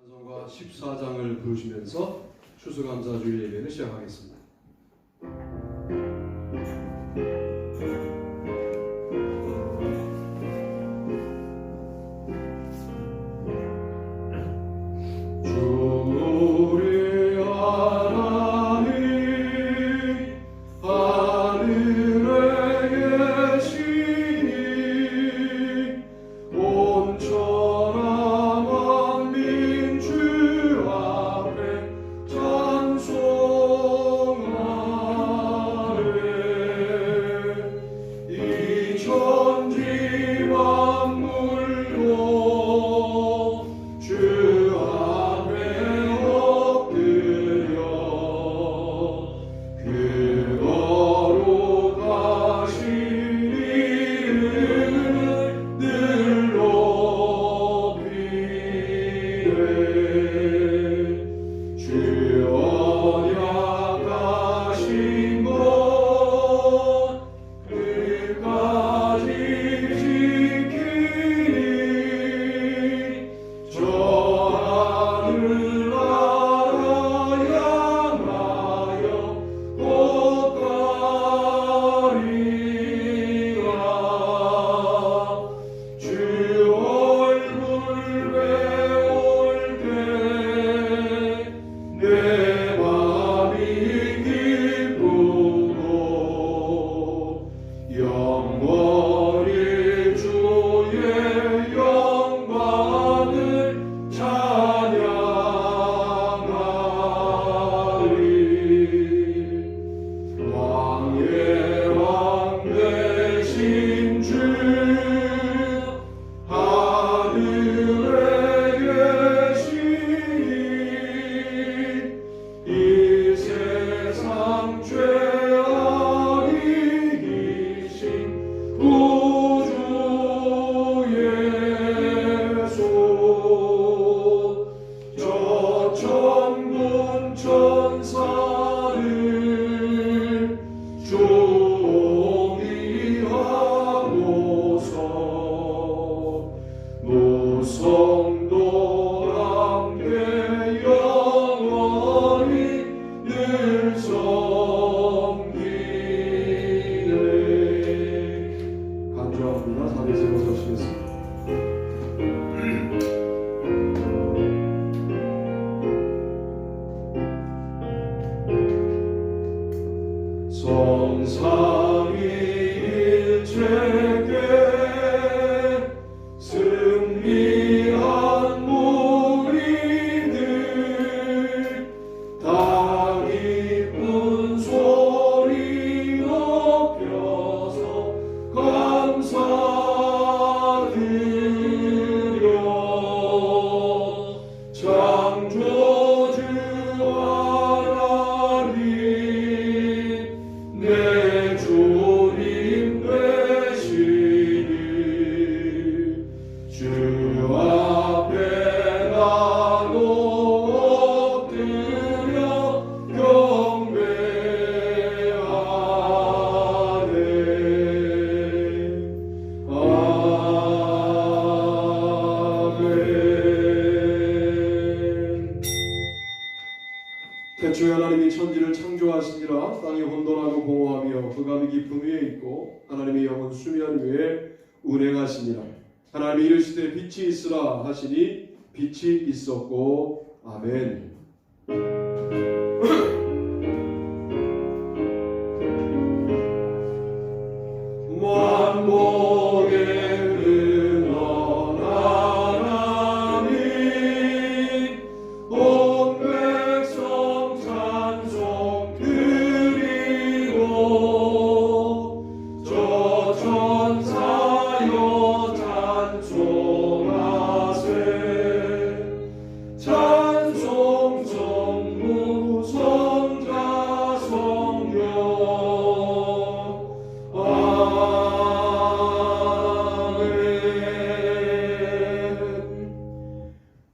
찬송가 14장을 부르시면서 추수감사주일 예배를 시작하겠습니다. 성상이 일체께 승리한 무리들 다 기쁜 소리 높여서 감사드려 창조주 내 주님 되시니 주 앞에 나도 엎드려 경배하네. 아멘. 태초에 하나님이 천지를 창조하시니라. 땅이 혼돈하고 공허하며 흑암이 깊음 위에 있고 하나님의 영은 수면 위에 운행하시니라. 하나님이 이르시되 빛이 있으라 하시니 빛이 있었고. 아멘. 만복의 근원 하나님 온 백성 찬송 드리고 저 천사여 찬송하세. 찬송 성부 성자 성령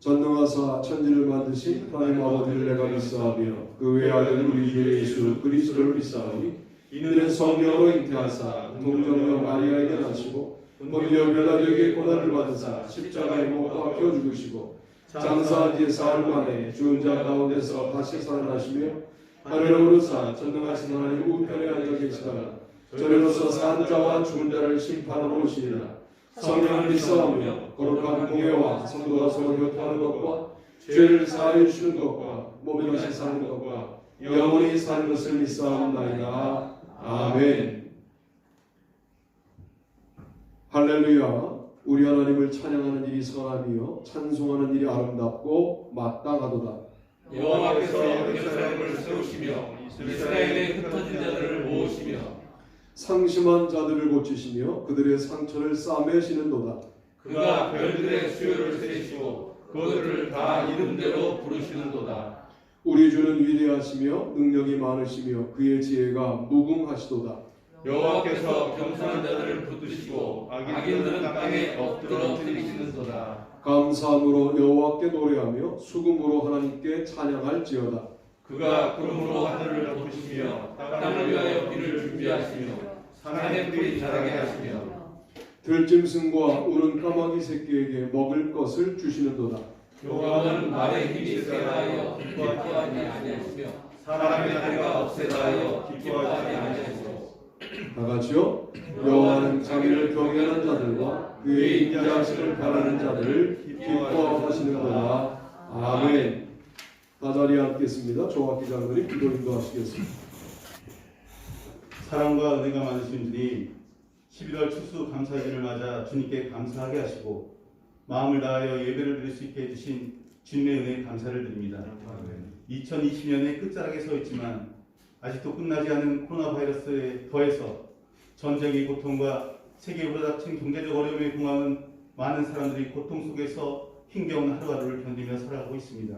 전능하사 천지를 만드신 하나님 아버지를 내가 믿사하며 그 외아들 우리 주 예수 그리스도를 믿사하니 이는 성령으로 잉태하사 동정녀 마리아에게 나시고 본디오 빌라도에게 고난을 받으사 십자가에 못 박혀 죽으시고 장사한 지 사흘 만에 죽은 자 가운데서 다시 살아나시며 하늘에 오르사 전능하신 하나님 우편에 앉아 계시다가 저리로서 산 자와 죽은 자를 심판하러 오시리라. 성령을 믿사오며 거룩한 공회와 성도가 서로 교통하는 것과 죄를 사하여 주시는 것과 몸에 다시 사는 것과 영원히 사는 것을 믿사옵나이다. 아멘. 할렐루야. 우리 하나님을 찬양하는 일이 선하며 찬송하는 일이 아름답고 마땅하도다. 여호와께서 예루살렘을 세우시며 이스라엘의 흩어진 자들을 모으시며 상심한 자들을 고치시며 그들의 상처를 싸매시는도다. 그가 별들의 수요를 세시고 그들을 다 이름대로 부르시는도다. 우리 주는 위대하시며 능력이 많으시며 그의 지혜가 무궁하시도다. 여호와께서 겸손한 자들을 붙드시고 악인들은 땅에 엎드러 때리시는도다. 감사함으로 여호와께 노래하며 수금으로 하나님께 찬양할지어다. 그가 구름으로 하늘을 덮으시며 땅을 위하여 비를 준비하시며 산에 풀이 자라게 하시며 들짐승과 우는 까마귀 새끼에게 먹을 것을 주시는도다. 여호와는 말의 힘이 세다하여 기뻐하지 아니하시며 사람의 다리가 없애다하여 기뻐하지 아니하시며 다 같이요. 여호와는 자기를 경외하는 자들과 그의 인자하심을 바라는 자들을 기뻐하시는도다. 아멘. 다 자리에 앉겠습니다. 조학기 장로님 기도 인도하시겠습니다. 사랑과 은혜가 많으신 주님, 11월 추수 감사절을 맞아 주님께 감사하게 하시고 마음을 다하여 예배를 드릴 수 있게 해주신 주님의 은혜에 감사를 드립니다. 2020년의 끝자락에 서 있지만 아직도 끝나지 않은 코로나 바이러스에 더해서 전쟁의 고통과 세계에 불어닥친 경제적 어려움에 공함은 많은 사람들이 고통 속에서 힘겨운 하루하루를 견디며 살아가고 있습니다.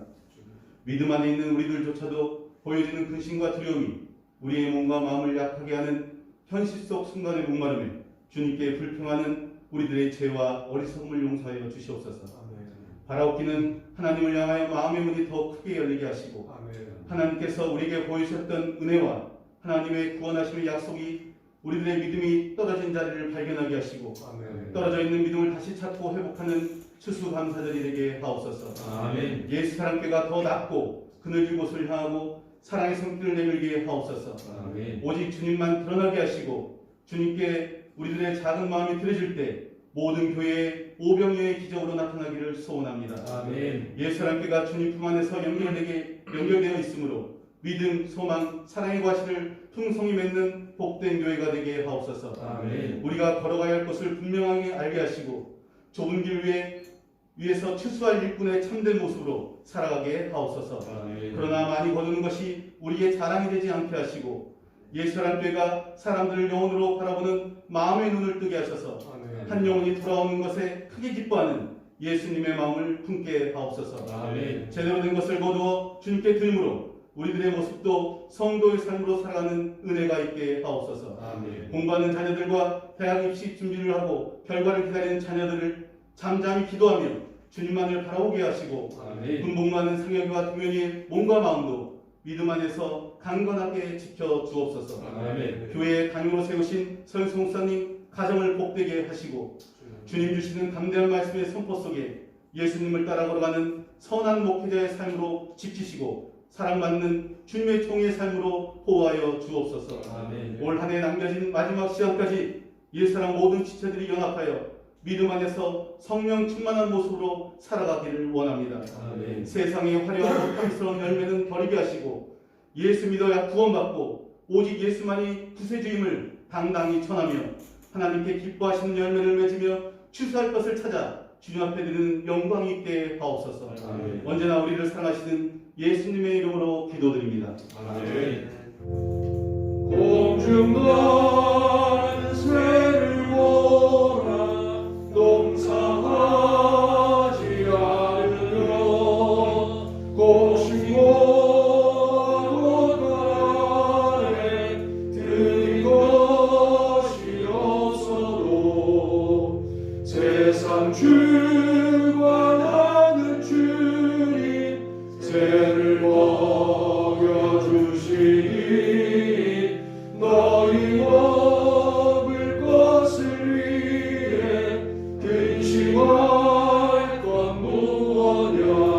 믿음 안에 있는 우리들조차도 보여지는 근심과 두려움이 우리의 몸과 마음을 약하게 하는 현실 속 순간의 목마름에 주님께 불평하는 우리들의 죄와 어리석음을 용서하여 주시옵소서. 바라옵기는 하나님을 향하여 마음의 문이 더 크게 열리게 하시고 하나님께서 우리에게 보여주셨던 은혜와 하나님의 구원하심의 약속이 우리들의 믿음이 떨어진 자리를 발견하게 하시고 떨어져 있는 믿음을 다시 찾고 회복하는 추수감사절이 되게 하옵소서. 아멘. 예수 사랑교가 더 낫고 그늘진 곳을 향하고 사랑의 손길을 내밀게 하옵소서. 아멘. 오직 주님만 드러나게 하시고 주님께 우리들의 작은 마음이 들어질 때 모든 교회의 오병이어의 기적으로 나타나기를 소원합니다. 아멘. 예수 사랑교가 주님 품 안에서 연결되어 있으므로 믿음, 소망, 사랑의 과실을 풍성히 맺는 복된 교회가 되게 하옵소서. 아멘. 우리가 걸어가야 할 것을 분명하게 알게 하시고 좁은 길 위에서 추수할 일꾼의 참된 모습으로 살아가게 하옵소서. 아멘. 그러나 많이 거두는 것이 우리의 자랑이 되지 않게 하시고 예수 사랑교회가 사람들을 영혼으로 바라보는 마음의 눈을 뜨게 하셔서 한 영혼이 돌아오는 것에 크게 기뻐하는 예수님의 마음을 품게 하옵소서. 아멘. 제대로 된 것을 거두어 주님께 드림으로 우리들의 모습도 성도의 삶으로 살아가는 은혜가 있게 하옵소서. 아멘. 공부하는 자녀들과 대학 입시 준비를 하고 결과를 기다리는 자녀들을 잠잠히 기도하며 주님만을 바라보게 하시고 아멘. 군복 많은 상혁이와 동현이의 몸과 마음도 믿음 안에서 강건하게 지켜 주옵소서. 아멘. 교회의 당으로 세우신 서영수 목사님 가정을 복되게 하시고 주님 주시는 담대한 말씀의 선포 속에 예수님을 따라 걸어가는 선한 목회자의 삶으로 지키시고 사랑받는 주님의 종의 삶으로 보호하여 주옵소서. 아멘. 올 한 해 남겨진 마지막 시간까지 예수랑 모든 지체들이 연합하여 믿음 안에서 성령 충만한 모습으로 살아가기를 원합니다. 아멘. 세상의 화려하고 탐스러운 열매는 버리게 하시고 예수 믿어야 구원받고 오직 예수만이 구세주임을 당당히 전하며 하나님께 기뻐하시는 열매를 맺으며 추수할 것을 찾아 주님 앞에 드리는 영광 있게 하옵소서. 아멘. 언제나 우리를 사랑하시는 예수님의 이름으로 기도드립니다. 아멘. 공중만 새를 보라 농사하지 않으려 공중과 꽃가에 드린 것이 없어도 세상 주관하는 주님 새를 먹여주시니 너희 먹을 것을 위해 근심할 건 무엇냐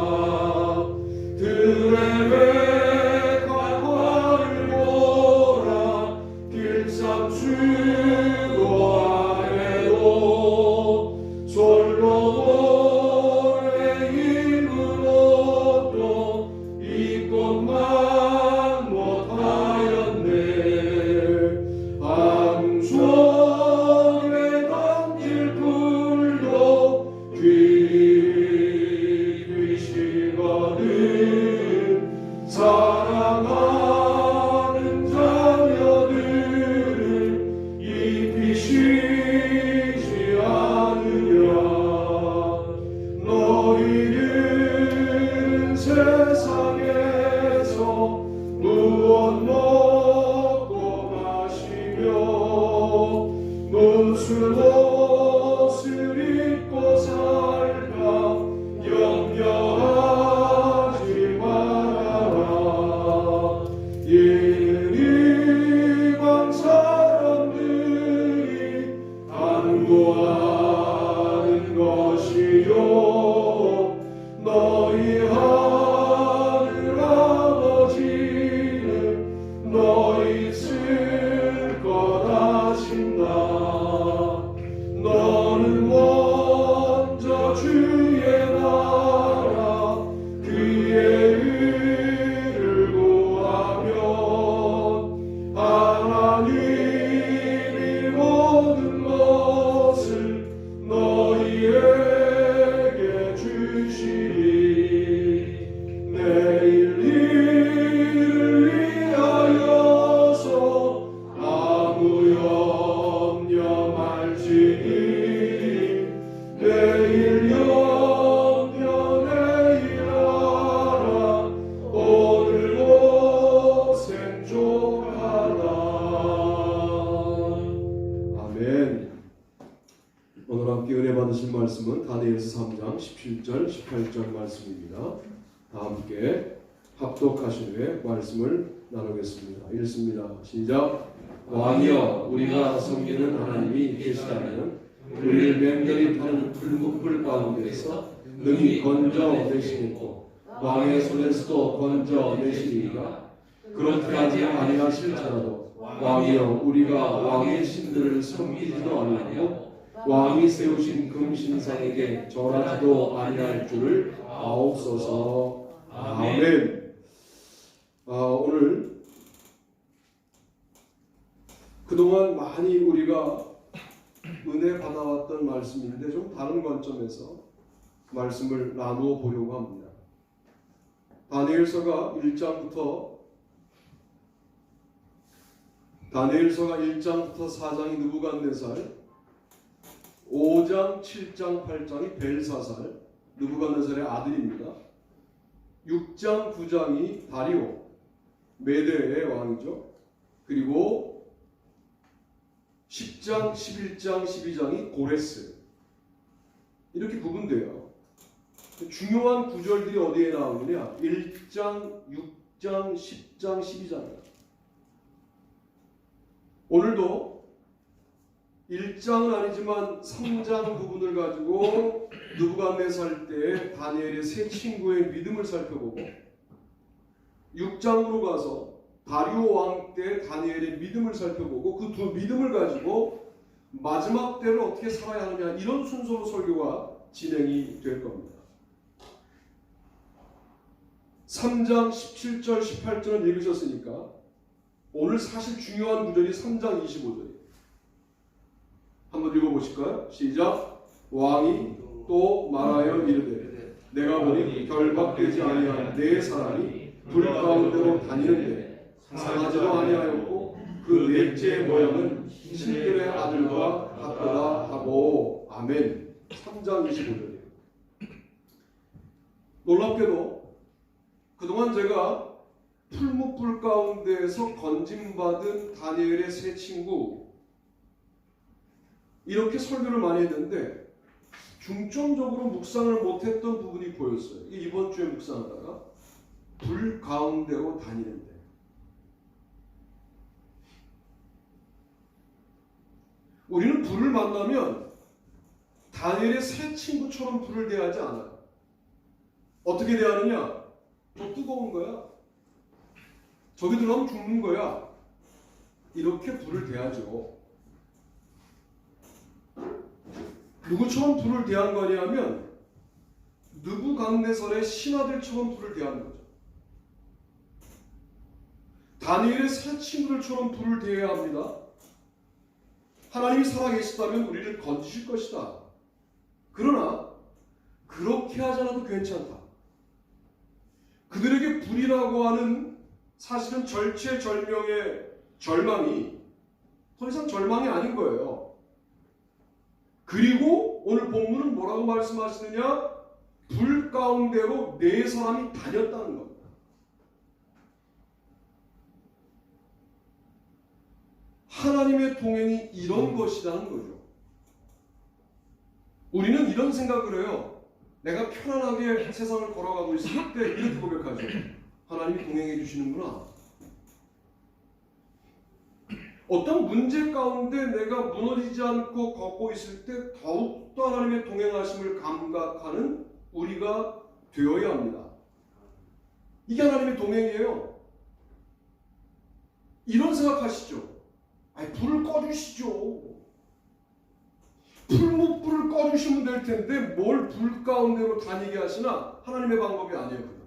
너희는 세상에서 무엇 먹고 마시며 무슨 옷을 입고 살까 염려하지 말아라. 이는 이방 사람들이 간구하는 것이요 너희 하늘 아버지는 너희 쓸 것 아신다. 너는 먼저 주의 나라 그의 의를 구하면 하나님이 모든 것을 너희에게 주시리. 내일 일을 위하여서 아무 염려 말지니 내일 염려 내일하라. 오늘 고생 족하다. 아멘. 오늘 함께 은혜 받으실 말씀은 다니엘서 3장 17절 18절 말씀입니다. 다 함께 합독하신 후에 말씀을 나누겠습니다. 읽습니다. 시작. 왕이여 우리가 섬기는 하나님이 계시다면 우리를 맹렬히 파는 불 가운데서 능히 건져내시겠고 왕의 손에서도 건져내시리이까. 그렇게 하지 아니하실지라도 왕이여 우리가 왕의 신들을 섬기지도 아니하고 왕이 세우신 금신상에게 절하지도 아니할 줄을 아옵소서. 아멘. 오늘 그동안 많이 우리가 은혜 받아왔던 말씀인데 좀 다른 관점에서 말씀을 나누어 보려고 합니다. 다니엘서가 1장부터 4장이 느부갓네살, 5장, 7장, 8장이 벨사살, 느부갓네살의 아들입니다. 6장, 9장이 다리오, 메대의 왕이죠. 그리고 10장, 11장, 12장이 고레스. 이렇게 구분돼요. 중요한 구절들이 어디에 나오느냐? 1장, 6장, 10장, 12장이에요. 오늘도 1장은 아니지만 3장 부분을 가지고 느부갓네살 때 다니엘의 세 친구의 믿음을 살펴보고 6장으로 가서 다리오 왕 때 다니엘의 믿음을 살펴보고 그 두 믿음을 가지고 마지막 때를 어떻게 살아야 하느냐, 이런 순서로 설교가 진행이 될 겁니다. 3장 17절 18절은 읽으셨으니까 오늘 사실 중요한 구절이 3장 25절이에요. 한번 읽어보실까요? 시작. 왕이 또 말하여 이르되 내가 보니 결박되지 아니한 네 사람이 불 가운데로 다니는데 상하지도 아니하였고 그 넷째 모양은 신들의 아들과 같도다 하고. 아멘. 3장 25절이에요. 놀랍게도 그동안 제가 풀무불 가운데에서 건짐받은 다니엘의 세 친구 이렇게 설교를 많이 했는데 중점적으로 묵상을 못했던 부분이 보였어요. 이번 주에 묵상하다가 불 가운데로 다니는데, 우리는 불을 만나면 다니엘의 세 친구처럼 불을 대하지 않아요. 어떻게 대하느냐? 더 뜨거운 거야. 저기 들어가면 죽는 거야. 이렇게 불을 대하죠. 누구처럼 불을 대한 거냐면 느부갓네살의 신하들처럼 불을 대하는 거죠. 다니엘의 세 친구들처럼 불을 대해야 합니다. 하나님이 살아계시다면 우리를 건지실 것이다. 그러나 그렇게 하지 않아도 괜찮다. 그들에게 불이라고 하는 사실은 절체절명의 절망이 더 이상 절망이 아닌 거예요. 그리고 오늘 본문은 뭐라고 말씀하시느냐? 불 가운데로 네 사람이 다녔다는 겁니다. 하나님의 동행이 이런 것이라는 거죠. 우리는 이런 생각을 해요. 내가 편안하게 세상을 걸어가고 있을 때 이렇게 고백하죠. 하나님이 동행해 주시는구나. 어떤 문제 가운데 내가 무너지지 않고 걷고 있을 때 더욱더 하나님의 동행하심을 감각하는 우리가 되어야 합니다. 이게 하나님의 동행이에요. 이런 생각하시죠. 아니, 불을 꺼주시죠. 풀무불을 꺼주시면 될 텐데 뭘 불 가운데로 다니게 하시나? 하나님의 방법이 아니에요.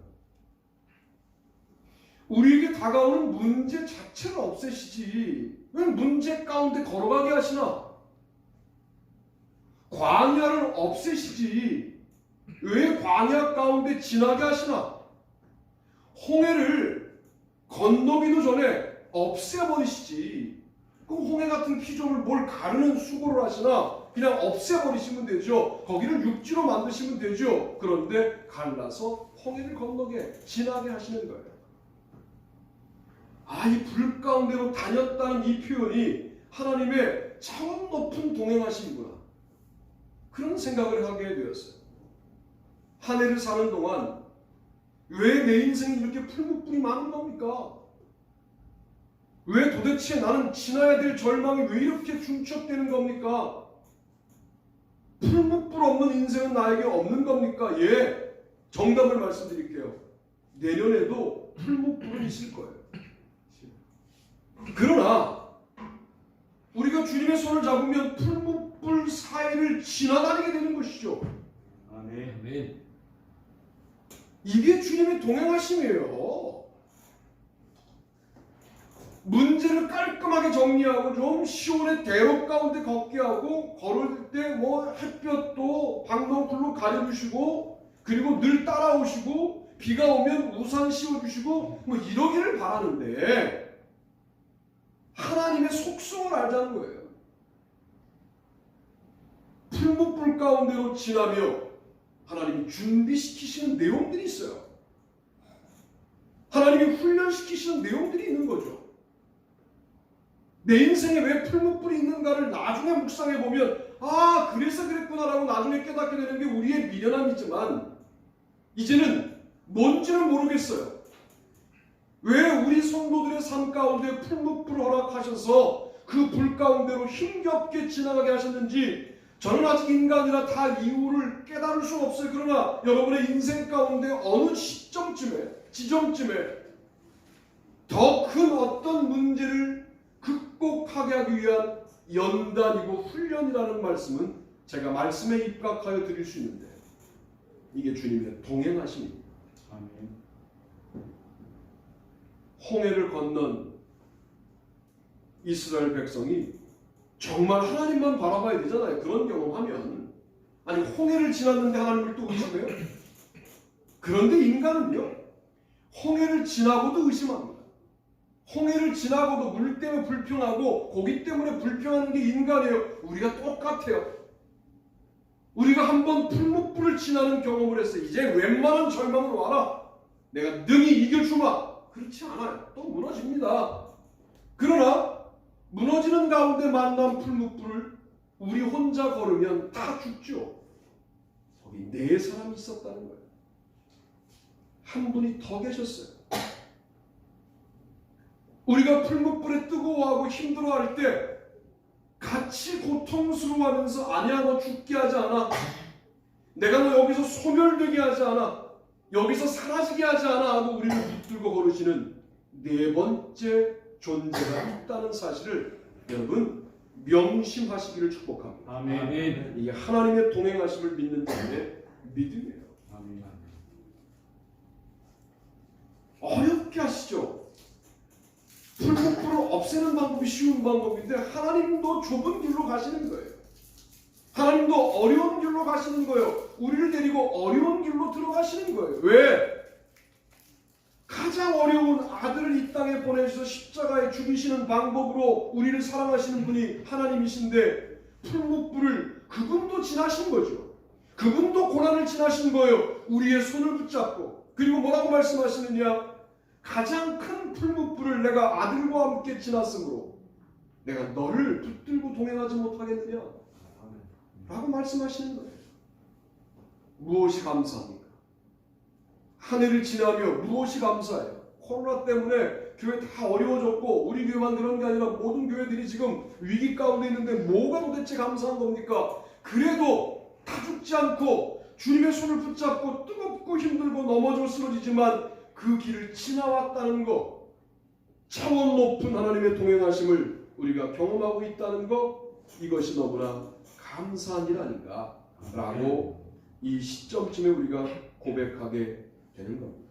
우리에게 다가오는 문제 자체를 없애시지 왜 문제 가운데 걸어가게 하시나? 광야를 없애시지 왜 광야 가운데 지나게 하시나? 홍해를 건너기도 전에 없애버리시지. 그럼 홍해 같은 피조물 뭘 가르는 수고를 하시나? 그냥 없애버리시면 되죠. 거기를 육지로 만드시면 되죠. 그런데 갈라서 홍해를 건너게 지나게 하시는 거예요. 아, 이 불 가운데로 다녔다는 이 표현이 하나님의 차원 높은 동행하심이구나. 그런 생각을 하게 되었어요. 한 해를 사는 동안 왜 내 인생이 이렇게 풀무불이 많은 겁니까? 왜 도대체 나는 지나야 될 절망이 왜 이렇게 중첩되는 겁니까? 풀무불 없는 인생은 나에게 없는 겁니까? 예, 정답을 말씀드릴게요. 내년에도 풀무불은 있을 거예요. 그러나 우리가 주님의 손을 잡으면 풀무불 사이를 지나다니게 되는 것이죠. 아멘. 이게 주님의 동행하심이에요. 문제를 깔끔하게 정리하고 좀 시온의 대로 가운데 걷게 하고 걸을 때 뭐 햇볕도 방농불로 가려주시고 그리고 늘 따라오시고 비가 오면 우산 씌워주시고 뭐 이러기를 바라는데 하나님의 속성을 알자는 거예요. 풀무불 가운데로 지나며 하나님이 준비시키시는 내용들이 있어요. 하나님이 훈련시키시는 내용들이 있는 거죠. 내 인생에 왜 풀무불이 있는가를 나중에 묵상해 보면 아, 그래서 그랬구나라고 나중에 깨닫게 되는 게 우리의 미련함이지만 이제는 뭔지는 모르겠어요. 왜 우리 성도들의 삶 가운데 풀무불을 허락하셔서 그 불 가운데로 힘겹게 지나가게 하셨는지 저는 아직 인간이라 다 이유를 깨달을 수는 없어요. 그러나 여러분의 인생 가운데 어느 지점쯤에 더 큰 어떤 문제를 극복하게 하기 위한 연단이고 훈련이라는 말씀은 제가 말씀에 입각하여 드릴 수 있는데 이게 주님의 동행하심입니다. 아멘. 홍해를 건넌 이스라엘 백성이 정말 하나님만 바라봐야 되잖아요. 그런 경험하면. 아니, 홍해를 지났는데 하나님을 또 의심해요? 그런데 인간은요, 홍해를 지나고도 의심합니다. 홍해를 지나고도 물 때문에 불평하고 고기 때문에 불평하는 게 인간이에요. 우리가 똑같아요. 우리가 한번 풀무불을 지나는 경험을 했어요. 이제 웬만한 절망을 와라. 내가 능히 이겨주마. 그렇지 않아요. 또 무너집니다. 그러나 무너지는 가운데 만난 풀무불을 우리 혼자 걸으면 다 죽죠. 거기 네 사람이 있었다는 거예요. 한 분이 더 계셨어요. 우리가 풀무불에 뜨거워하고 힘들어할 때 같이 고통스러워하면서 아니야 너 죽게 하지 않아. 내가 너 여기서 소멸되게 하지 않아. 여기서 사라지게 하지 않아 하고 우리를 붙들고 걸으시는 네 번째 존재가 있다는 사실을 여러분 명심하시기를 축복합니다. 아멘. 이게 하나님의 동행하심을 믿는 자의 믿음이에요. 아멘. 어렵게 하시죠. 풀무불을 없애는 방법이 쉬운 방법인데 하나님도 좁은 길로 가시는 거예요. 하나님도 어려운 길로 가시는 거예요. 우리를 데리고 어려운 길로 들어가시는 거예요. 왜? 가장 어려운 아들을 이 땅에 보내주셔서 십자가에 죽이시는 방법으로 우리를 사랑하시는 분이 하나님이신데 풀무불을 그분도 지나신 거죠. 그분도 고난을 지나신 거예요. 우리의 손을 붙잡고. 그리고 뭐라고 말씀하시느냐? 가장 큰 풀무불을 내가 아들과 함께 지났으므로 내가 너를 붙들고 동행하지 못하겠느냐? 라고 말씀하시는 거예요. 무엇이 감사합니까? 한 해를 지나며 무엇이 감사해요? 코로나 때문에 교회 다 어려워졌고 우리 교회만 그런 게 아니라 모든 교회들이 지금 위기 가운데 있는데 뭐가 도대체 감사한 겁니까? 그래도 다 죽지 않고 주님의 손을 붙잡고 뜨겁고 힘들고 넘어져 쓰러지지만 그 길을 지나왔다는 것, 차원 높은 하나님의 동행하심을 우리가 경험하고 있다는 것, 이것이 너무나 감사한 일 아닌가 라고 이 시점쯤에 우리가 고백하게 되는 겁니다.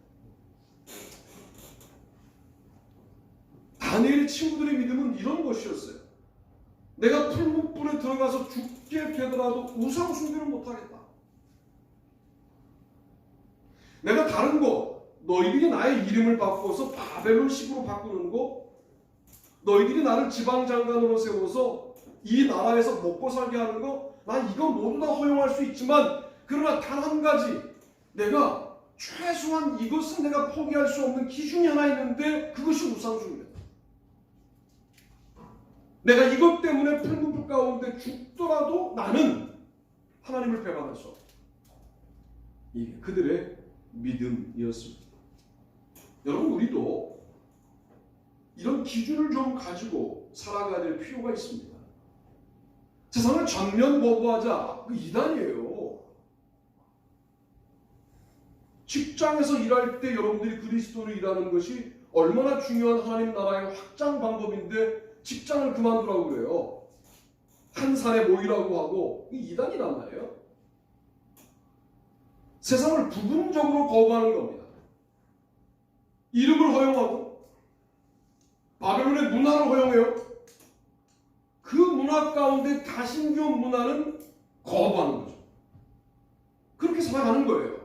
다니엘의 친구들의 믿음은 이런 것이었어요. 내가 풀무불에 들어가서 죽게 되더라도 우상 숭배를 못하겠다. 내가 다른 거, 너희들이 나의 이름을 바꿔서 바벨론식으로 바꾸는 거, 너희들이 나를 지방장관으로 세워서 이 나라에서 먹고 살게 하는 거, 난 이거 모두 다 허용할 수 있지만 그러나 단 한 가지, 내가 최소한 이것은 내가 포기할 수 없는 기준이 하나 있는데 그것이 우상숭배다. 내가 이것 때문에 풀무불 가운데 죽더라도 나는 하나님을 배반할 수 없다. 이게 그들의 믿음이었습니다. 여러분, 우리도 이런 기준을 좀 가지고 살아가야 될 필요가 있습니다. 세상을 전면 거부하자, 그 이단이에요. 직장에서 일할 때 여러분들이 그리스도로 일하는 것이 얼마나 중요한 하나님 나라의 확장 방법인데 직장을 그만두라고 그래요. 한 산에 모이라고 하고, 이 이단이란 말이에요. 세상을 부분적으로 거부하는 겁니다. 이름을 허용하고 바벨론의 문화를 허용해요. 그 문화 가운데 다신교 문화는 거부하는 거죠. 그렇게 살아가는 거예요.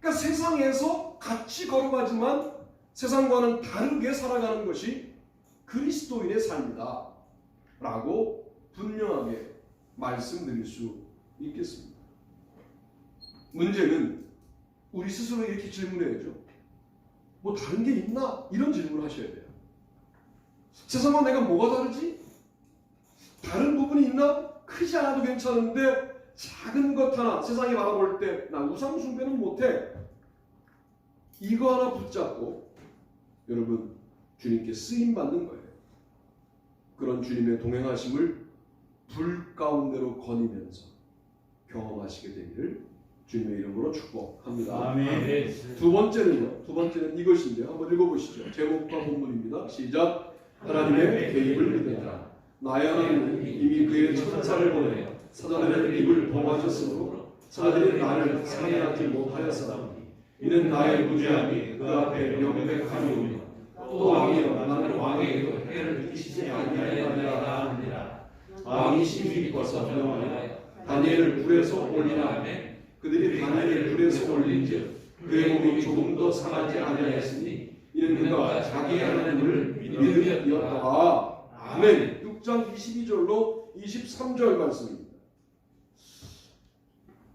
그러니까 세상에서 같이 걸어가지만 세상과는 다르게 살아가는 것이 그리스도인의 삶이다 라고 분명하게 말씀드릴 수 있겠습니다. 문제는 우리 스스로 이렇게 질문해야죠. 뭐 다른 게 있나? 이런 질문을 하셔야 돼요. 세상과 내가 뭐가 다르지? 다른 부분이 있나? 크지 않아도 괜찮은데 작은 것 하나 세상이 바라볼 때 나 우상숭배는 못해. 이거 하나 붙잡고 여러분 주님께 쓰임받는 거예요. 그런 주님의 동행하심을 불 가운데로 거니면서 경험하시게 되기를 주님의 이름으로 축복합니다. 아멘. 두 번째는 이것인데요. 한번 읽어보시죠. 제목과 본문입니다. 시작. 하나님의 개입을 믿으라. 나의 하나님은 이미 그의 천사를 보내 사자들의 입을 범하셨으므로 사자들이 나를 상해하지 못하였사오니 이는 나의 무죄함이 그 앞에 명백하니오며 또 왕이여 나는 왕에게도 해를 끼치지 아니하였느니라 하느니라. 왕이 심히 기뻐서 명하여 다니엘을 불에서 올리라 하매 그들이 다니엘을 불에서 올린즉 그의 몸이 조금 더 상하지 아니하였으니 이는 그가 자기의 하나님을 믿음이었다. 아멘. 6장 22절로 23절 말씀입니다.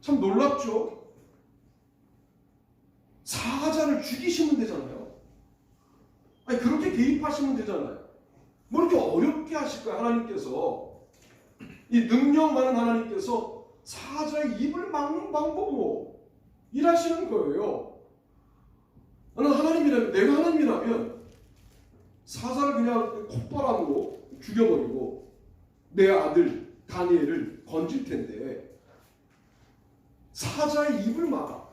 참 놀랍죠? 사자를 죽이시면 되잖아요. 아니 그렇게 개입하시면 되잖아요. 뭐 이렇게 어렵게 하실까요? 하나님께서 이 능력 많은 하나님께서 사자의 입을 막는 방법으로 일하시는 거예요. 나는 하나님이라면, 내가 하나님이라면 사자를 그냥 콧바람으로 죽여버리고 내 아들 다니엘을 건질 텐데 사자의 입을 막아.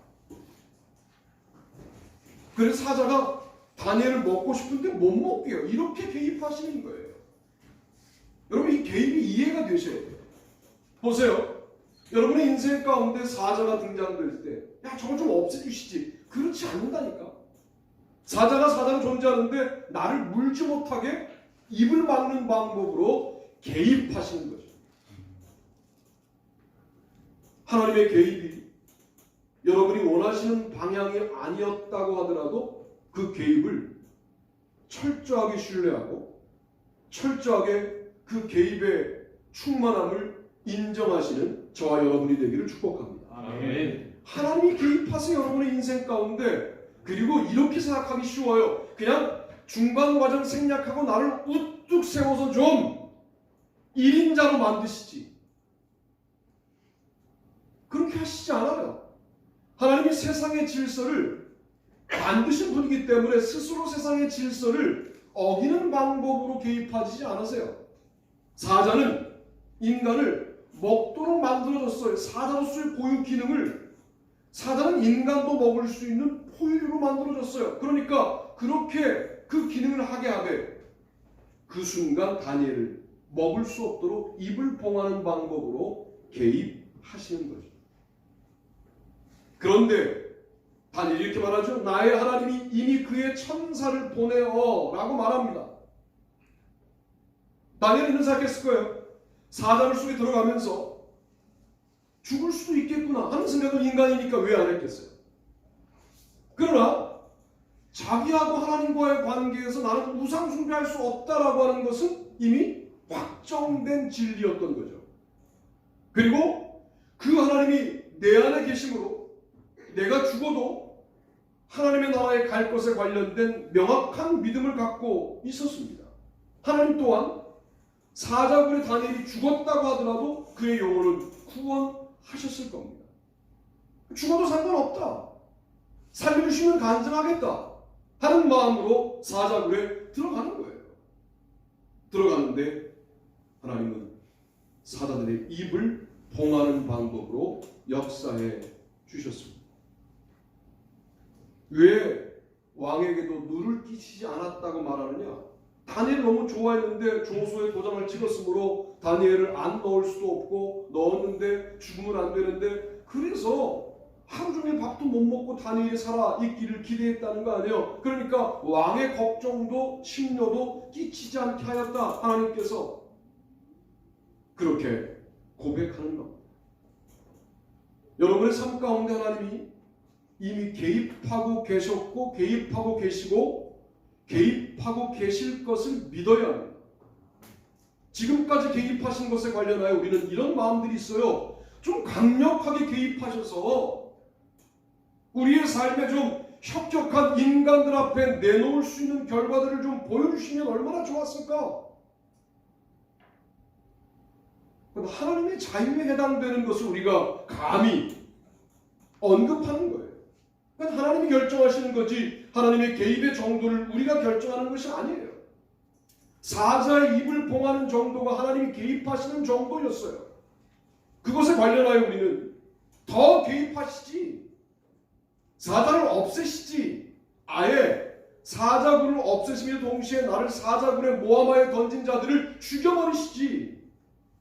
그래서 사자가 다니엘을 먹고 싶은데 못 먹게 해요. 이렇게 개입하시는 거예요. 여러분 이 개입이 이해가 되셔야 돼요. 보세요. 여러분의 인생 가운데 사자가 등장될 때 야 저거 좀 없애주시지. 그렇지 않는다니까. 사자가 사자로 존재하는데 나를 물지 못하게 입을 막는 방법으로 개입하시는 거죠. 하나님의 개입이 여러분이 원하시는 방향이 아니었다고 하더라도 그 개입을 철저하게 신뢰하고 철저하게 그 개입의 충만함을 인정하시는 저와 여러분이 되기를 축복합니다. 아멘. 하나님이 개입하세요, 여러분의 인생 가운데. 그리고 이렇게 생각하기 쉬워요. 그냥 중간 과정 생략하고 나를 우뚝 세워서 좀 1인자로 만드시지. 그렇게 하시지 않아요. 하나님이 세상의 질서를 만드신 분이기 때문에 스스로 세상의 질서를 어기는 방법으로 개입하지 않으세요. 사자는 인간을 먹도록 만들어줬어요. 사자로서의 고유 기능을 사자는 인간도 먹을 수 있는 포유류로 만들어줬어요. 그러니까 그렇게 그 기능을 하게 하되 그 순간 다니엘을 먹을 수 없도록 입을 봉하는 방법으로 개입하시는 거죠. 그런데 다니엘이 이렇게 말하죠. 나의 하나님이 이미 그의 천사를 보내어 라고 말합니다. 다니엘은 이런 생각했을 거예요. 사자굴 속에 들어가면서 죽을 수도 있겠구나 하는 생각은 인간이니까 왜 안 했겠어요. 그러나 자기하고 하나님과의 관계에서 나는 우상 숭배할 수 없다라고 하는 것은 이미 확정된 진리였던 거죠. 그리고 그 하나님이 내 안에 계심으로 내가 죽어도 하나님의 나라에 갈 것에 관련된 명확한 믿음을 갖고 있었습니다. 하나님 또한 사자굴에 다니엘이 죽었다고 하더라도 그의 영혼을 구원하셨을 겁니다. 죽어도 상관없다. 살려주시면 간증하겠다 하는 마음으로 사자굴에 들어가는 거예요. 들어가는데 하나님은 사자들의 입을 봉하는 방법으로 역사해 주셨습니다. 왜 왕에게도 누를 끼치지 않았다고 말하느냐? 다니엘을 너무 좋아했는데 조소에 도장을 찍었으므로 다니엘을 안 넣을 수도 없고 넣었는데 죽으면 안 되는데 그래서 하루 종일 밥도 못 먹고 다니엘이 살아 있기를 기대했다는 거 아니에요. 그러니까 왕의 걱정도 심려도 끼치지 않게 하였다. 하나님께서 그렇게 고백하는 겁니다. 여러분의 삶 가운데 하나님이 이미 개입하고 계셨고 개입하고 계시고 개입하고 계실 것을 믿어야 합니다. 지금까지 개입하신 것에 관련하여 우리는 이런 마음들이 있어요. 좀 강력하게 개입하셔서 우리의 삶에 좀 혁혁한 인간들 앞에 내놓을 수 있는 결과들을 좀 보여주시면 얼마나 좋았을까? 하나님의 자유에 해당되는 것을 우리가 감히 언급하는 거예요. 하나님이 결정하시는 거지 하나님의 개입의 정도를 우리가 결정하는 것이 아니에요. 사자의 입을 봉하는 정도가 하나님이 개입하시는 정도였어요. 그것에 관련하여 우리는 더 개입하시지, 사자를 없애시지, 아예 사자굴을 없애시며 동시에 나를 사자굴의 모아마에 던진 자들을 죽여버리시지,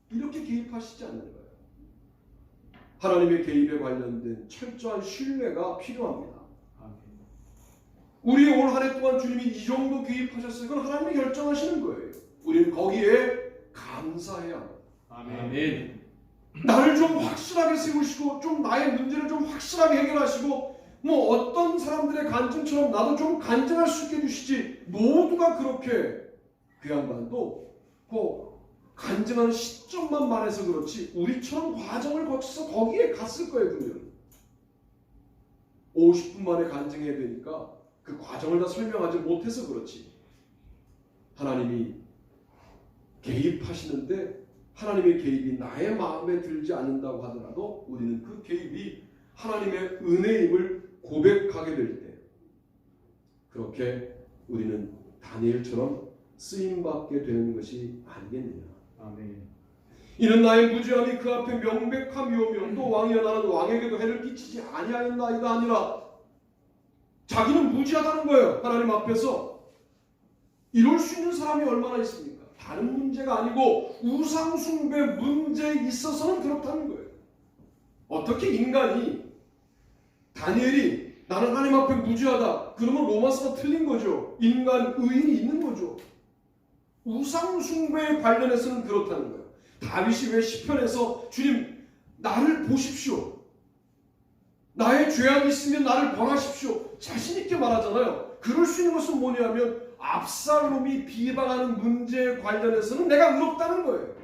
이렇게 개입하시지 않는 거예요. 하나님의 개입에 관련된 철저한 신뢰가 필요합니다. 우리 올 한 해 동안 주님이 이 정도 개입하셨어요. 그건 하나님이 결정하시는 거예요. 우리는 거기에 감사해야 합니다. 아멘. 나를 좀 확실하게 세우시고 좀 나의 문제를 좀 확실하게 해결하시고 뭐 어떤 사람들의 간증처럼 나도 좀 간증할 수 있게 해주시지. 모두가 그렇게 그 양반도 간증하는 시점만 말해서 그렇지 우리처럼 과정을 거쳐서 거기에 갔을 거예요. 분명히 50분 만에 간증해야 되니까 그 과정을 다 설명하지 못해서 그렇지 하나님이 개입하시는데 하나님의 개입이 나의 마음에 들지 않는다고 하더라도 우리는 그 개입이 하나님의 은혜임을 고백하게 될 때 그렇게 우리는 다니엘처럼 쓰임받게 되는 것이 아니겠느냐. 아멘. 이는 나의 무죄함이 그 앞에 명백함이오며 또 왕이여 나는 왕에게도 해를 끼치지 아니하였나이다 아니라 자기는 무죄하다는 거예요. 하나님 앞에서 이럴 수 있는 사람이 얼마나 있습니까? 다른 문제가 아니고 우상숭배 문제에 있어서는 그렇다는 거예요. 어떻게 인간이 다니엘이 나는 하나님 앞에 무죄하다 그러면 로마서가 틀린 거죠. 인간 의인이 있는 거죠. 우상숭배에 관련해서는 그렇다는 거예요. 다윗이 왜 시편에서 주님 나를 보십시오. 나의 죄악이 있으면 나를 벌하십시오. 자신 있게 말하잖아요. 그럴 수 있는 것은 뭐냐면 압살롬이 비방하는 문제에 관련해서는 내가 의롭다는 거예요.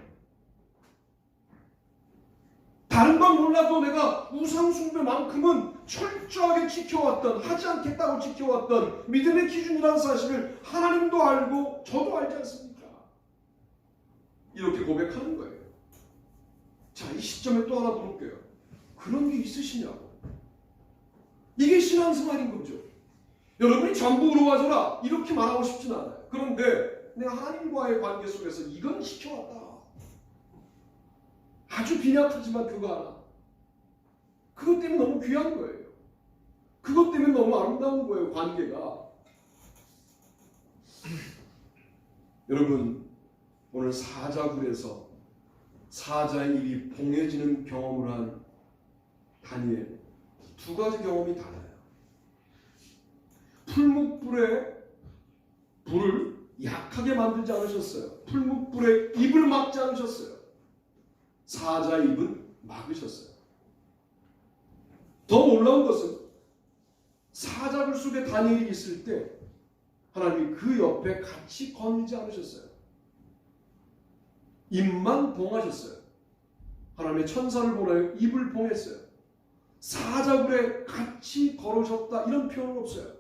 다른 건 몰라도 내가 우상숭배만큼은 철저하게 지켜왔던, 하지 않겠다고 지켜왔던 믿음의 기준이라는 사실을 하나님도 알고 저도 알지 않습니까? 이렇게 고백하는 거예요. 자, 이 시점에 또 하나 물을게요. 그런 게 있으시냐고. 이게 신앙생활인 거죠. 여러분이 전부 의로워져라 이렇게 말하고 싶진 않아요. 그런데 내가 하나님과의 관계 속에서 이건 지켜왔다. 아주 빈약하지만 그거 하나. 그것 때문에 너무 귀한 거예요. 그것 때문에 너무 아름다운 거예요. 관계가. 여러분, 오늘 사자굴에서 사자의 입이 봉해지는 경험을 한 다니엘, 두 가지 경험이 달라요. 풀무불에 불을 약하게 만들지 않으셨어요. 풀무불에 입을 막지 않으셨어요. 사자의 입은 막으셨어요. 더 놀라운 것은 사자굴 속에 다니엘이 있을 때 하나님이 그 옆에 같이 거느리지 않으셨어요. 입만 봉하셨어요. 하나님의 천사를 보내어 입을 봉했어요. 사자굴에 같이 걸으셨다 이런 표현은 없어요.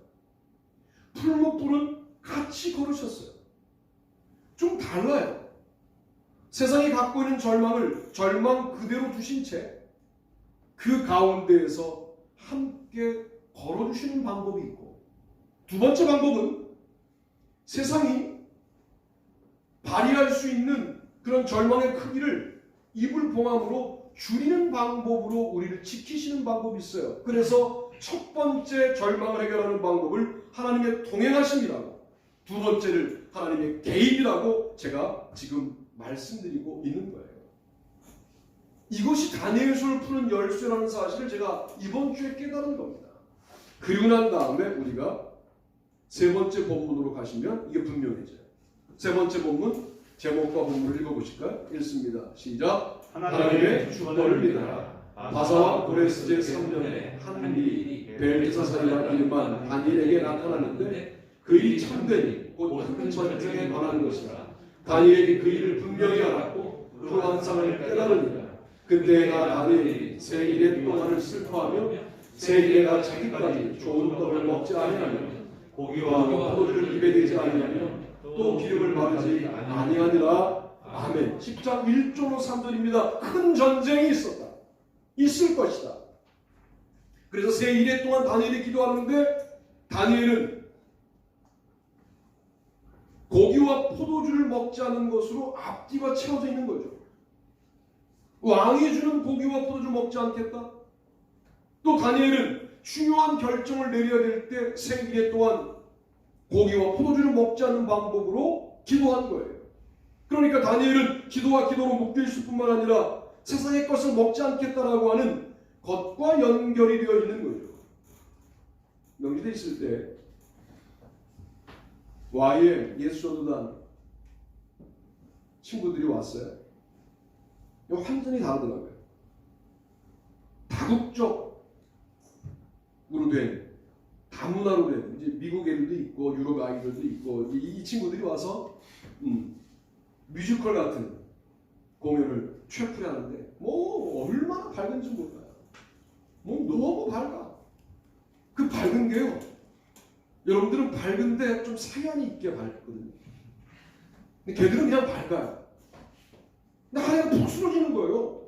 풀무불은 같이 걸으셨어요. 좀 달라요. 세상이 갖고 있는 절망을 절망 그대로 두신 채 그 가운데에서 함께 걸어주시는 방법이 있고, 두 번째 방법은 세상이 발휘할 수 있는 그런 절망의 크기를 입을 봉함으로 줄이는 방법으로 우리를 지키시는 방법이 있어요. 그래서 첫 번째 절망을 해결하는 방법을 하나님의 동행하심이라고, 두 번째를 하나님의 개입이라고 제가 지금 말씀드리고 있는 거예요. 이것이 다니엘서를 푸는 열쇠라는 사실을 제가 이번 주에 깨달은 겁니다. 그리고 난 다음에 우리가 세 번째 본문으로 가시면 이게 분명해져요. 세 번째 본문 제목과 본문을 읽어보실까요? 읽습니다. 시작. 하나님의 주권을 믿어라. 바사와 고레스제 3년에 한 일이 벨드사살이라는 이름만 다니엘에게 나타났는데 그 일이 참되니 곧 큰 전쟁에 관한 것이라. 다니엘이 그 일을 분명히 알았고 그 환상을 깨달으니라. 그때가 다니엘이 세 일의 동안을 슬퍼하며 세 일에가 자기까지 좋은 떡을 먹지 아니하며 고기와 포도주를 입에 대지 아니하며 또 기름을 바르지 아니하니라. 아멘. 10장 1절로 3절입니다. 큰 전쟁이 있었다. 있을 것이다. 그래서 세 일의 동안 다니엘이 기도하는데 다니엘은 고기와 포도주를 먹지 않은 것으로 앞뒤가 채워져 있는 거죠. 왕이 주는 고기와 포도주 먹지 않겠다. 또 다니엘은 중요한 결정을 내려야 될 때 세 일 동안 고기와 포도주를 먹지 않는 방법으로 기도한 거예요. 그러니까 다니엘은 기도와 기도로 묶여있을 뿐만 아니라 세상의 것을 먹지 않겠다라고 하는 것과 연결이 되어 있는 거죠. 명지대 있을 때 YM 예수전도단 친구들이 왔어요. 완전히 다르더라고요. 다국적으로 된, 다문화로 된, 이제 미국 애들도 있고 유럽 아이들도 있고 이 친구들이 와서 뮤지컬 같은 공연을 최프에 하는데 뭐 얼마나 밝은지 몰라요. 뭐 너무 밝아. 그 밝은 게요. 여러분들은 밝은데 좀 사연이 있게 밝거든요. 근데 걔들은 그냥 밝아요. 근데 하나가 푹 쓰러지는 거예요.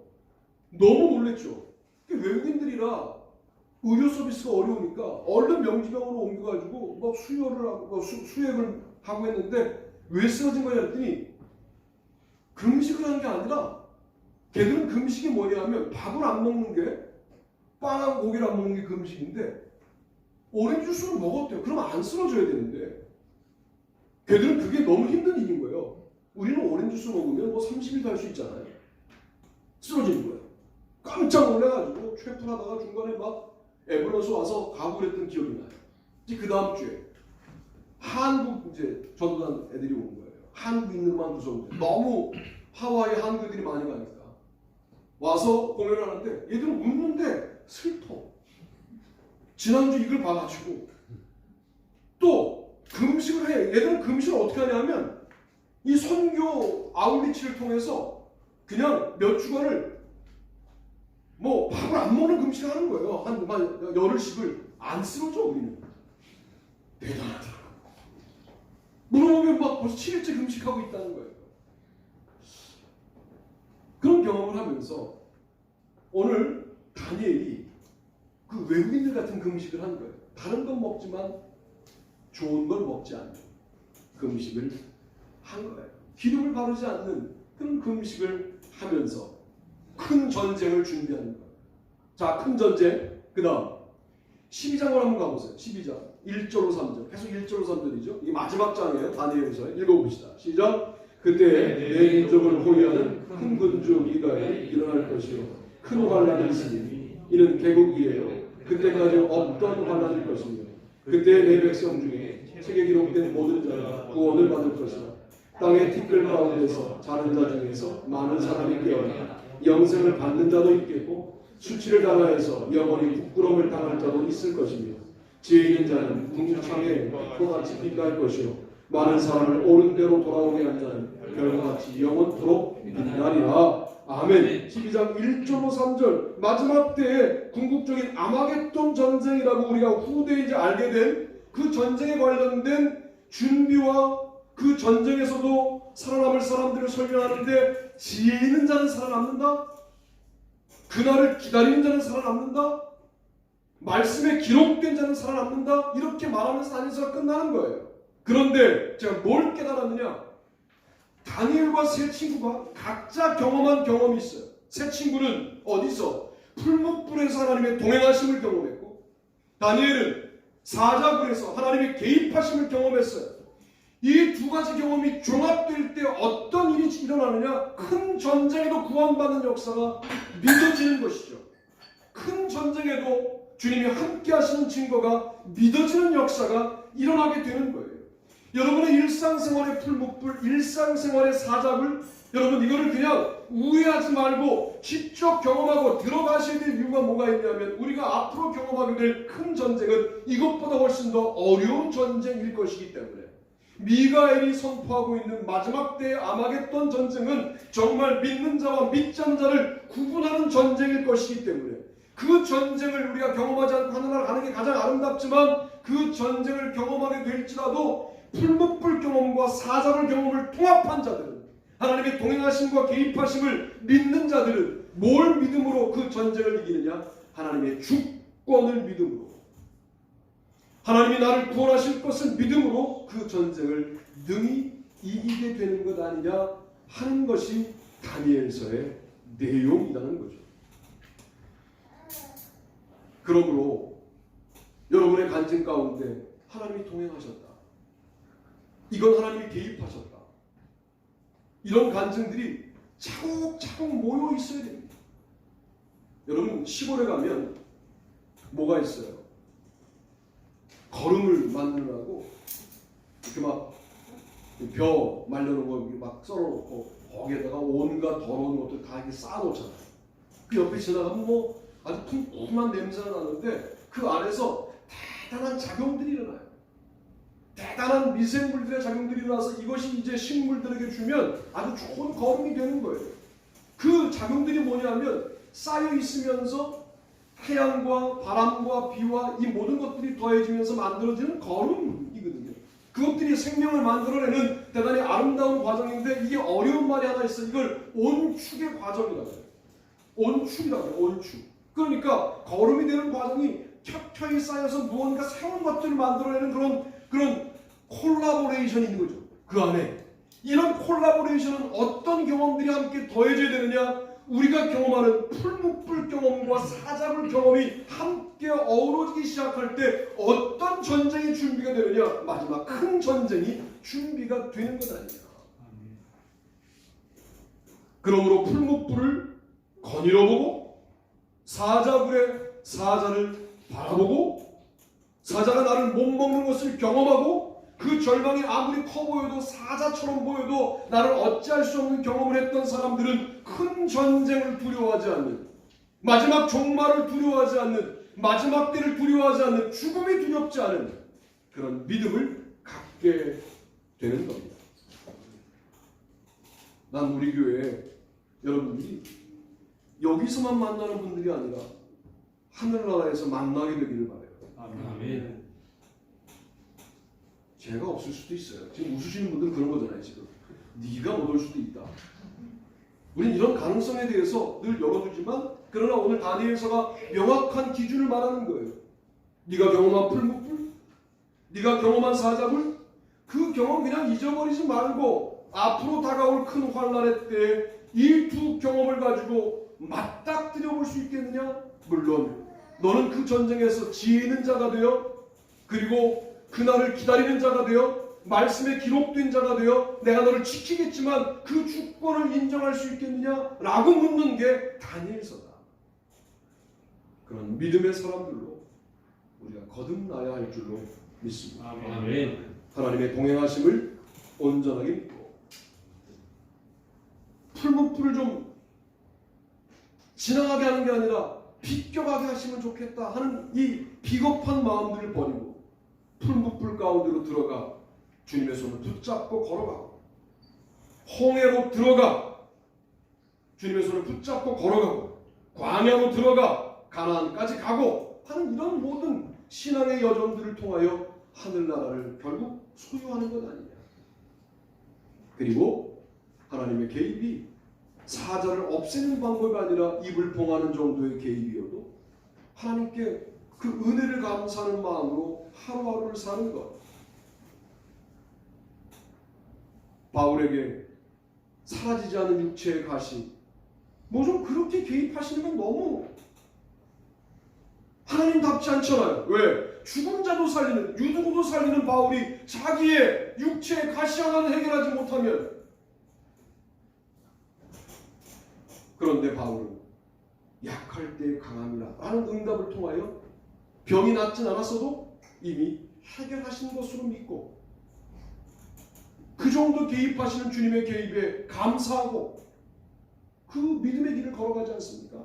너무 놀랬죠. 외국인들이라 의료 서비스가 어려우니까 얼른 명지병으로 옮겨가지고 막 수혈을 하고 수액을 하고 했는데 왜 쓰러진 거냐 했더니 금식을 한 게 아니라 걔들은 금식이 뭐냐면 밥을 안 먹는 게 빵하고 고기를 안 먹는 게 금식인데 오렌지 주스를 먹었대요. 그럼 안 쓰러져야 되는데 걔들은 그게 너무 힘든 일인 거예요. 우리는 오렌지 주스 먹으면 뭐 30일도 할 수 있잖아요. 쓰러지는 거예요. 깜짝 놀래가지고 최프를 하다가 중간에 막 앰뷸런스 와서 가고 그랬던 기억이 나요. 이제 그 다음 주에 한국 이제 전도단 애들이 온 거예요. 한국 있는 만 무서운데 너무 하와이에 한국 애들이 많이 가니까 와서 공연을 하는데 얘들은 웃는데 슬퍼. 지난주 이걸 봐가지고 또 금식을 해. 얘들은 금식을 어떻게 하냐면 이 선교 아웃리치를 통해서 그냥 몇 주간을 뭐 밥을 안 먹는 금식을 하는 거예요. 한 열흘씩을 안 쓰러져 우리는. 대단하더라고. 물어보면 막 벌써 7일째 금식하고 있다는 거예요. 그런 경험을 하면서 오늘 다니엘이 그 외국인들 같은 금식을 한 거예요. 다른 건 먹지만 좋은 걸 먹지 않는 금식을 한 거예요. 기름을 바르지 않는 그런 금식을 하면서 큰 전쟁을 준비하는 거예요. 자, 큰 전쟁. 그 다음 12장을 한번 가보세요. 12장 1절로 3절. 계속 1절로 3절이죠. 이게 마지막 장이에요. 다니엘서 읽어봅시다. 시작. 그때 내 민족을 호위하는 큰 군주 미가엘이 일어날 것이요 큰 환란이 있으니 이는 개국이에요. 그때까지 없던 환란일 것이며 그때 내 백성 중에 책에 기록된 모든 자가 구원을 받을 것이다. 땅의 티끌 가운데서 자는 자 중에서 많은 사람이 깨어나 영생을 받는 자도 있겠고 수치를 당하여서 영원히 부끄러움을 당할 자도 있을 것이며 지혜 있는 자는 궁창에 빛같이 빛날 것이요 많은 사람을 옳은 대로 돌아오게 한 자는 별같이 영원토록 빛나리라. 아멘. 12장 1절로 3절 마지막 때에 궁극적인 아마겟돈 전쟁이라고 우리가 후대에 이제 알게 된 그 전쟁에 관련된 준비와 그 전쟁에서도 살아남을 사람들을 설명하는데 지혜 있는 자는 살아남는다. 그날을 기다리는 자는 살아남는다. 말씀에 기록된 자는 살아남는다. 이렇게 말하면서 다니엘서가 끝나는 거예요. 그런데 제가 뭘 깨달았느냐? 다니엘과 세 친구가 각자 경험한 경험이 있어요. 세 친구는 어디서? 풀무불에서 하나님의 동행하심을 경험했고 다니엘은 사자굴에서 하나님의 개입하심을 경험했어요. 이 두 가지 경험이 종합될 때 어떤 일이 일어나느냐? 큰 전쟁에도 구원받는 역사가 믿어지는 것이죠. 큰 전쟁에도 주님이 함께 하시는 증거가 믿어지는 역사가 일어나게 되는 거예요. 여러분의 일상생활의 풀무불, 일상생활의 사자굴, 여러분 이거를 그냥 우회하지 말고 직접 경험하고 들어가셔야 될 이유가 뭐가 있냐면 우리가 앞으로 경험하게 될 큰 전쟁은 이것보다 훨씬 더 어려운 전쟁일 것이기 때문에 미가엘이 선포하고 있는 마지막 때의 아마겟돈 전쟁은 정말 믿는 자와 믿지 않는 자를 구분하는 전쟁일 것이기 때문에 그 전쟁을 우리가 경험하지 않고 하늘나라 가는 게 가장 아름답지만 그 전쟁을 경험하게 될지라도 풀무불 경험과 사자굴 경험을 통합한 자들은 하나님의 동행하심과 개입하심을 믿는 자들은 뭘 믿음으로 그 전쟁을 이기느냐? 하나님의 주권을 믿음으로 하나님이 나를 구원하실 것을 믿음으로 그 전쟁을 능히 이기게 되는 것 아니냐 하는 것이 다니엘서의 내용이라는 거죠. 그러므로 여러분의 간증 가운데 하나님이 동행하셨다. 이건 하나님이 개입하셨다. 이런 간증들이 차곡차곡 모여 있어야 됩니다. 여러분 시골에 가면 뭐가 있어요? 거름을 만들라고 이렇게 막 벼 말려놓은 거 막 썰어놓고 거기에다가 온갖 더러운 것들 다 이렇게 쌓아놓잖아요. 그 옆에 지나가면 뭐 아주 쿰쿰한 냄새가 나는데 그 안에서 대단한 작용들이 일어나요. 대단한 미생물들의 작용들이 일어나서 이것이 이제 식물들에게 주면 아주 좋은 거름이 되는 거예요. 그 작용들이 뭐냐면 쌓여 있으면서 태양과 바람과 비와 이 모든 것들이 더해지면서 만들어지는 거름이거든요. 그것들이 생명을 만들어내는 대단히 아름다운 과정인데 이게 어려운 말이 하나 있어요. 이걸 온축의 과정이라고 해요. 온축이라고 해요. 온축. 그러니까 거름이 되는 과정이 켜켜이 쌓여서 무언가 새로운 것들을 만들어내는 그런 콜라보레이션이 있는 거죠. 그 안에. 이런 콜라보레이션은 어떤 경험들이 함께 더해져야 되느냐? 우리가 경험하는 풀무불 경험과 사자굴 경험이 함께 어우러지기 시작할 때 어떤 전쟁이 준비가 되느냐? 마지막 큰 전쟁이 준비가 되는 것 아니냐. 그러므로 풀무불을 거닐어 보고 사자굴의 사자를 바라보고 사자가 나를 못 먹는 것을 경험하고 그 절망이 아무리 커 보여도 사자처럼 보여도 나를 어찌할 수 없는 경험을 했던 사람들은 큰 전쟁을 두려워하지 않는 마지막 종말을 두려워하지 않는 마지막 때를 두려워하지 않는 죽음이 두렵지 않은 그런 믿음을 갖게 되는 겁니다. 난 우리 교회에 여러분들이 여기서만 만나는 분들이 아니라 하늘나라에서 만나게 되기를 바라요. 아멘. 죄가 없을 수도 있어요. 지금 웃으시는 분들은 그런 거잖아요. 지금 네가 못 올 수도 있다. 우린 이런 가능성에 대해서 늘 열어두지만, 그러나 오늘 다니엘서가 명확한 기준을 말하는 거예요. 네가 경험한 풀무불, 네가 경험한 사자불, 그 경험 그냥 잊어버리지 말고 앞으로 다가올 큰 환난의 때에 이 두 경험을 가지고 맞닥뜨려 볼 수 있겠느냐? 물론 너는 그 전쟁에서 지혜 있는 자가 되어, 그리고 그날을 기다리는 자가 되어, 말씀에 기록된 자가 되어 내가 너를 지키겠지만 그 주권을 인정할 수 있겠느냐? 라고 묻는 게 다니엘서다. 그런 믿음의 사람들로 우리가 거듭나야 할 줄로 믿습니다. 아멘. 하나님의 동행하심을 온전하게 믿고 풀무불을 좀 지나가게 하는 게 아니라 비껴가게 하시면 좋겠다 하는 이 비겁한 마음들을 버리고 풀무불 가운데로 들어가 주님의 손을 붙잡고 걸어가고, 홍해로 들어가 주님의 손을 붙잡고 걸어가고, 광야로 들어가 가나안까지 가고 하는 이런 모든 신앙의 여정들을 통하여 하늘나라를 결국 소유하는 것 아니냐. 그리고 하나님의 개입이 사자를 없애는 방법이 아니라 입을 봉하는 정도의 개입이어도 하나님께 그 은혜를 감사하는 마음으로 하루하루를 사는 것. 바울에게 사라지지 않는 육체의 가시, 뭐 좀 그렇게 개입하시는 건 너무 하나님답지 않잖아요. 왜? 죽은 자도 살리는, 유두고도 살리는 바울이 자기의 육체의 가시 하나를 해결하지 못하면, 그런데 바울은 약할 때 강함이라 라는 응답을 통하여 병이 낫진 않았어도 이미 해결하신 것으로 믿고, 그 정도 개입하시는 주님의 개입에 감사하고 그 믿음의 길을 걸어가지 않습니까?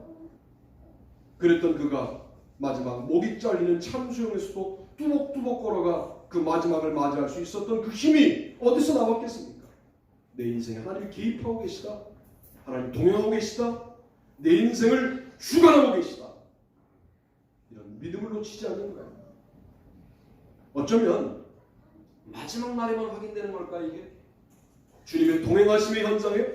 그랬던 그가 마지막 목이 잘리는 참수형에서도 뚜벅뚜벅 걸어가 그 마지막을 맞이할 수 있었던 그 힘이 어디서 나왔겠습니까? 내 인생에 하나님이 개입하고 계시다, 하나님 동행하고 계시다, 내 인생을 주관하고 계시다, 이런 믿음을 놓치지 않는 거예요. 어쩌면 마지막 날에만 확인되는 걸까 이게? 주님의 동행하심의 현장에,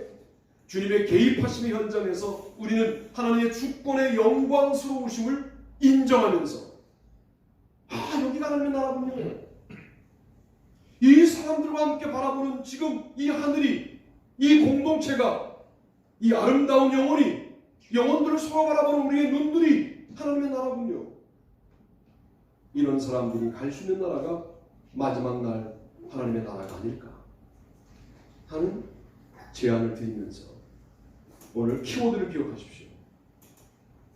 주님의 개입하심의 현장에서 우리는 하나님의 주권의 영광스러우심을 인정하면서, 아, 여기가 하나님의 나라군요. 이 사람들과 함께 바라보는 지금 이 하늘이, 이 공동체가, 이 아름다운 영혼이, 영혼들을 서로 바라보는 우리의 눈들이 하나님의 나라군요. 이런 사람들이 갈 수 있는 나라가 마지막 날 하나님의 나라가 아닐까 하는 제안을 드리면서 오늘 키워드를 기억하십시오.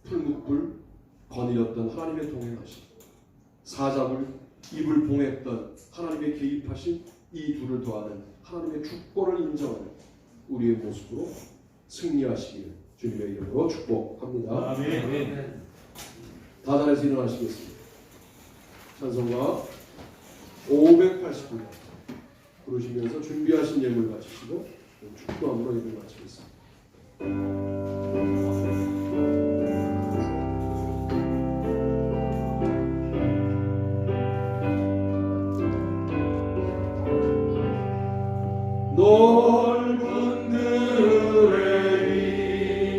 풀무불 거닐었던 하나님의 동행하심, 사자불 입을 봉했던 하나님의 개입하심, 이 둘을 더하는 하나님의 주권을 인정하는 우리의 모습으로 승리하시길 주님의 이름으로 축복합니다. 아멘. 다단에서 일어나시겠습니다. 찬송가 589번 부르시면서 준비하신 예물 바치시고 축도함으로 예물 바치겠습니다. 넓은 들에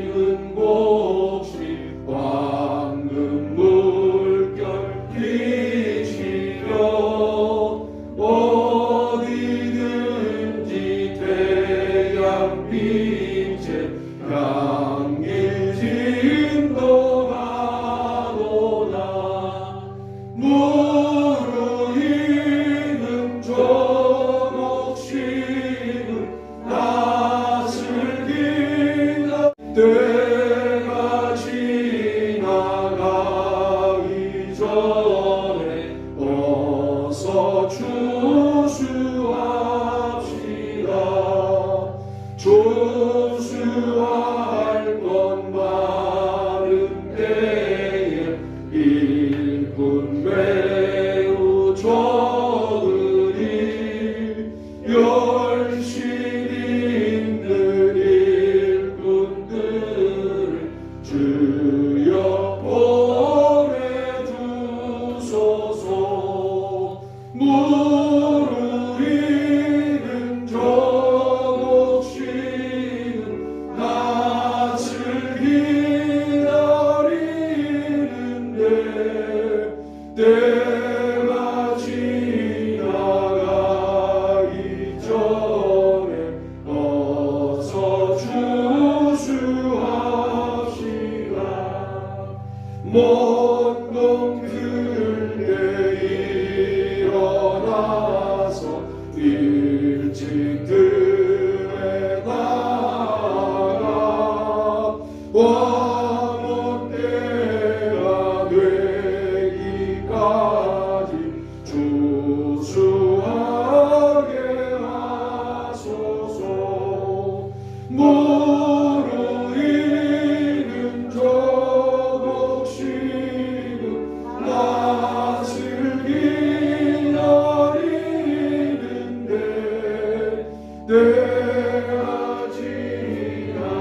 익은 곡식 황금 물결 끼치려 어디든지 태양빛에 향기진 너가도다 무르익은 저목식은 때가 지나가기 전에 어서 주수하시라. 먼 동들에 일어나서 일찍 들에 나가 왕원 때가 되기까지 주수하게 하소서. 무르이는 조국시는 낯을 기다리는데 때가 지나가기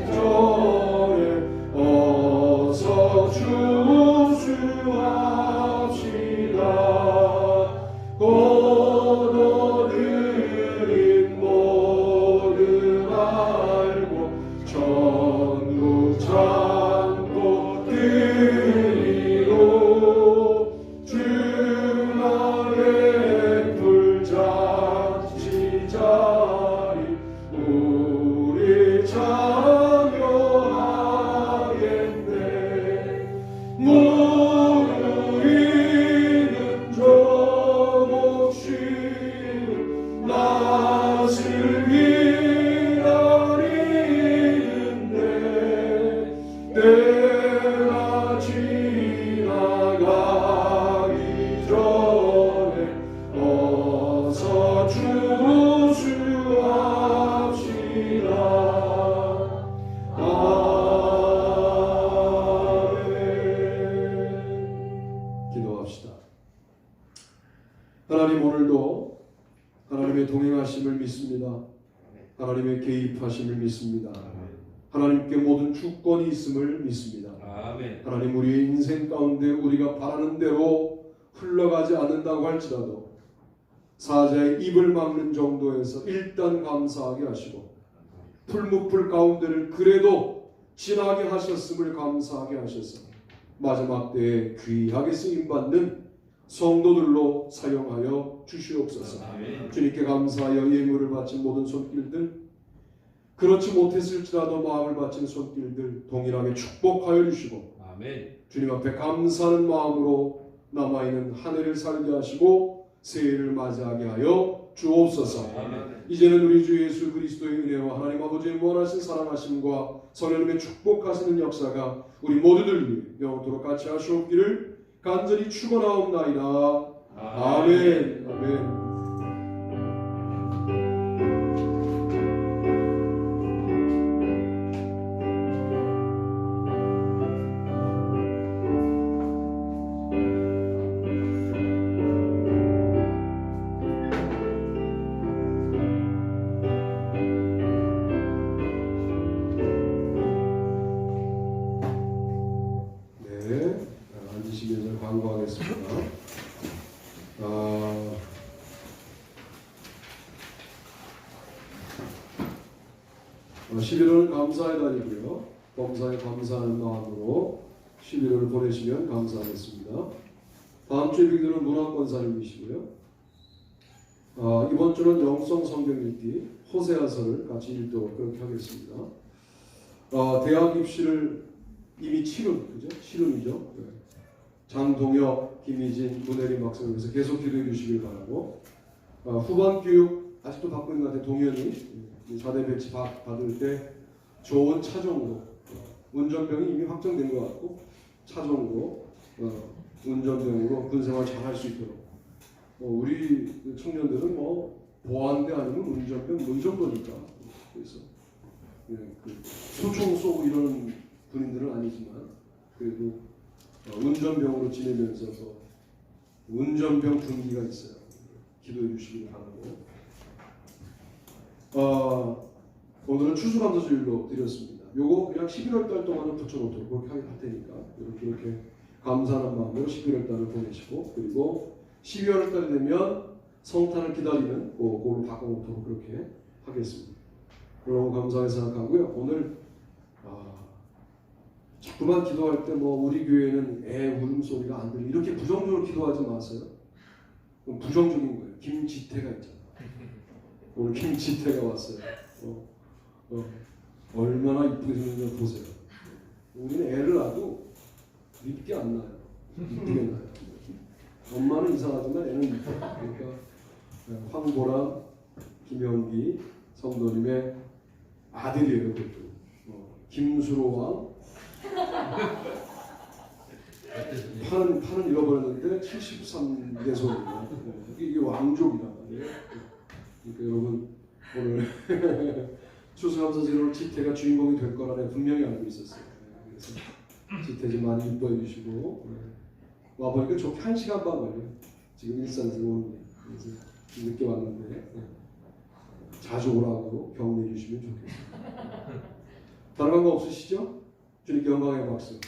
전에 어서 주수합시다. 고도들인 모든 알고 전국 창고 드리고 주말의 불잔치 자리 우리 참여하겠네. 무르이는 조목시는 낯을 기다리는데 때가 지나가기 전에 어서 주수합시다. 아멘. 기도합시다. 하나님, 오늘도 하나님의 동행하심을 믿습니다. 하나님의 개입하심을 믿습니다. 하나님께 모든 주권이 있음을 믿습니다. 아멘. 하나님, 우리의 인생 가운데 우리가 바라는 대로 흘러가지 않는다고 할지라도 사자의 입을 막는 정도에서 일단 감사하게 하시고 풀무풀 가운데를 그래도 지나게 하셨음을 감사하게 하셔서 마지막 때에 귀하게 쓰임받는 성도들로 사용하여 주시옵소서. 아멘. 주님께 감사하여 예물을 바친 모든 손길들, 그렇지 못했을지라도 마음을 바친 손길들 동일하게 축복하여 주시고 아멘. 주님 앞에 감사하는 마음으로 남아있는 한 해를 살게 하시고 새해를 맞이하게 하여 주옵소서. 아멘. 이제는 우리 주 예수 그리스도의 은혜와 하나님 아버지의 무한하신 사랑하심과 성령님의 축복하시는 역사가 우리 모두들 위해 영원토록 같이 하시옵기를 간절히 축원하옵나이다. 아멘. 아멘. 앉으시면서 광고하겠습니다. 11월은 감사의 달이고요. 범사에 감사하는 마음으로 11월을 보내시면 감사하겠습니다. 다음 주에 뵙기는 문화권사님이시고요. 이번 주는 영성 성경 읽기 호세아서를 같이 읽도록 그렇게 하겠습니다. 대학 입시를 이미 치름이죠. 네. 장동혁, 김희진, 문혜림 박사님께서 계속 기도해 주시길 바라고, 후반 교육 아직도 받고 있는 것 같아요. 동현이 4대 배치 받을 때 좋은 차종으로, 운전병이 이미 확정된 것 같고 차종으로 운전병으로 군생활 잘 할 수 있도록, 우리 청년들은 보안대 아니면 운전병 이 정도니까, 그래서 소총 쏘고 이런 군인들은 아니지만 그래도 운전병으로 지내면서 운전병 분기가 있어요. 기도해 주시기 바라고, 오늘은 추수감사주일로 드렸습니다. 요거 그냥 11월 달 동안은 붙여놓도록 그렇게 할 테니까 이렇게 감사하는 마음으로 11월 달을 보내시고, 그리고 12월 달 되면 성탄을 기다리는 그걸로 바꿔놓도록 그렇게 하겠습니다. 너무 감사하게 생각하고요. 오늘 자꾸만 기도할 때 뭐 우리 교회는 애 울음소리가 안 들려 이렇게 부정적으로 기도하지 마세요. 그건 부정적인 거예요. 김지태가 있잖아. 오늘 김지태가 왔어요. 얼마나 이쁘게 생겼는지 보세요. 우리는 애를 낳아도 이쁘게 안 낳아요. 이쁘게 낳아요. 엄마는 이상하지만 애는 이뻐요. 그러니까 황보람, 김현기 성도님의 아들이에요. 그것도. 김수로 왕 판은 잃어버렸는데 73대 소입니다. 이게 왕족이란 말이에요. 그러니까 여러분 오늘 추수감사절로 지태가 주인공이 될 거라는 분명히 알고 있었어요. 그래서 지태 좀 많이 이뻐해 주시고 와보니까 좋게 1시간 반 걸려요. 지금 일산에서 오는 게. 그래서 늦게 왔는데 자주 오라고 격려해 주시면 좋겠습니다. 다른 거 없으시죠? 주님께 영광의 박수.